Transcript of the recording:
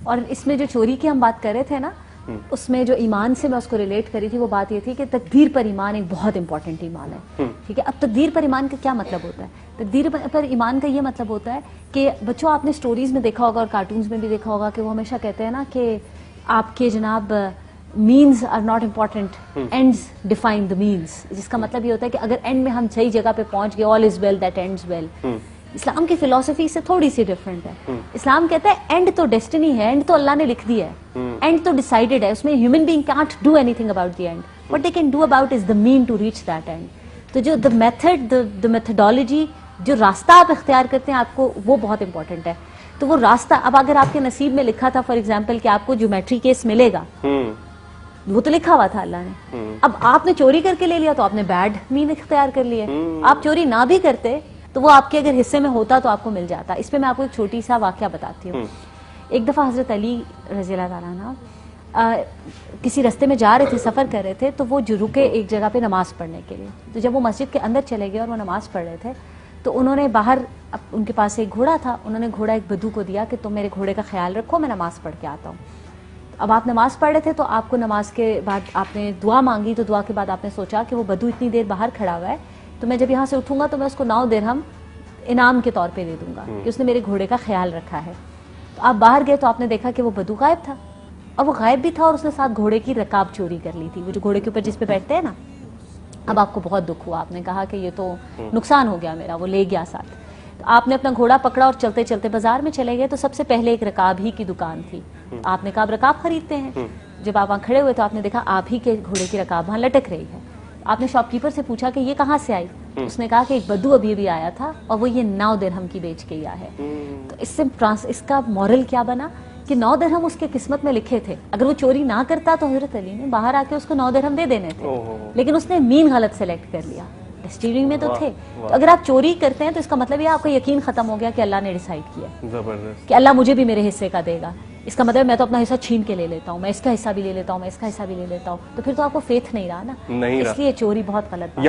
और इसमें जो चोरी की हम बात कर रहे थे ना, उसमें जो ईमान से मैं उसको रिलेट करी थी, वो बात ये थी कि तकदीर पर ईमान एक बहुत इंपॉर्टेंट ईमान है। ठीक है, अब तकदीर पर ईमान का क्या मतलब होता है? तकदीर पर ईमान का ये मतलब होता है कि बच्चों, आपने स्टोरीज में देखा होगा और कार्टून्स में भी देखा होगा कि वो हमेशा कहते हैं ना कि आपके जनाब means are not important, ends define the means. जिसका मतलब ये होता है कि अगर एंड में हम सही जगह पे पहुंच गए, all is well that ends well. इस्लाम की फिलॉसफी से थोड़ी सी डिफरेंट है। इस्लाम कहता है एंड तो डेस्टिनी है, एंड तो अल्लाह ने लिख दिया है, एंड तो डिसाइडेड है, उसमें human being can't do anything about the end, what they can do about is the mean to reach that end. तो जो द मेथड, द मेथडोलॉजी, जो रास्ता आप इख्तियार करते हैं आपको, वो बहुत इंपॉर्टेंट है। तो वो रास्ता, अब अगर आपके नसीब में लिखा था फॉर एग्जाम्पल कि आपको ज्योमेट्री केस मिलेगा, वो तो लिखा हुआ था अल्लाह ने। अब आपने चोरी करके ले लिया तो आपने बैड मीन इख्तियार कर लिए। आप चोरी ना भी करते तो वो आपके अगर हिस्से में होता तो आपको मिल जाता। इसमें मैं आपको एक छोटी सा वाकया बताती हूँ। एक दफा हजरत अली रज़ी अल्लाह ताला अन्हु किसी रास्ते में जा रहे थे, सफर कर रहे थे, तो वो जो रुके एक जगह पे नमाज पढ़ने के लिए। तो जब वो मस्जिद के अंदर चले गए और वो नमाज पढ़ रहे थे, तो उन्होंने बाहर, उनके पास एक घोड़ा था, उन्होंने घोड़ा एक बदू को दिया कि तुम मेरे घोड़े का ख्याल रखो, मैं नमाज पढ़ के आता हूँ। अब आप नमाज पढ़ रहे थे तो आपको नमाज के बाद आपने दुआ मांगी, तो दुआ के बाद आपने सोचा कि वो बदू इतनी देर बाहर खड़ा हुआ है, तो मैं जब यहाँ से उठूंगा तो मैं उसको 9 दिरहम इनाम के तौर पे दे दूंगा कि उसने मेरे घोड़े का ख्याल रखा है। तो आप बाहर गए तो आपने देखा कि वो बदू गायब था, और वो गायब भी था और उसने साथ घोड़े की रकाब चोरी कर ली थी, वो जो घोड़े के ऊपर जिस पे बैठते हैं ना। अब आपको बहुत दुख हुआ, आपने कहा कि ये तो नुकसान हो गया मेरा, वो ले गया साथ। तो आपने अपना घोड़ा पकड़ा और चलते चलते बाजार में चले गए। तो सबसे पहले एक रकाब ही की दुकान थी। आपने कहा रकाब खरीदते हैं। जब आप वहां खड़े हुए तो आपने देखा आप ही के घोड़े की रकाब वहां लटक रही है। आपने शॉपकीपर से पूछा कि ये कहाँ से आई? उसने कहा कि एक बद्दू अभी अभी आया था और वो ये 9 दिरहम की बेच के आया है। तो इसका मॉरल क्या बना कि 9 दिरहम उसके किस्मत में लिखे थे। अगर वो चोरी ना करता तो हजरत अली ने बाहर आके उसको 9 दिरहम दे देने थे, लेकिन उसने मीन गलत सेलेक्ट कर लिया। स्टीरिंग में तो थे। तो अगर आप चोरी करते हैं तो इसका मतलब ये आपका यकीन खत्म हो गया कि अल्लाह ने डिसाइड किया जबरदस्त कि अल्लाह मुझे भी मेरे हिस्से का देगा। इसका मतलब मैं तो अपना हिस्सा छीन के ले लेता हूँ, मैं इसका हिस्सा भी ले लेता हूँ, मैं इसका हिस्सा भी ले लेता हूँ, तो फिर तो आपको फेथ नहीं रहा ना। इसलिए चोरी बहुत गलत बात है।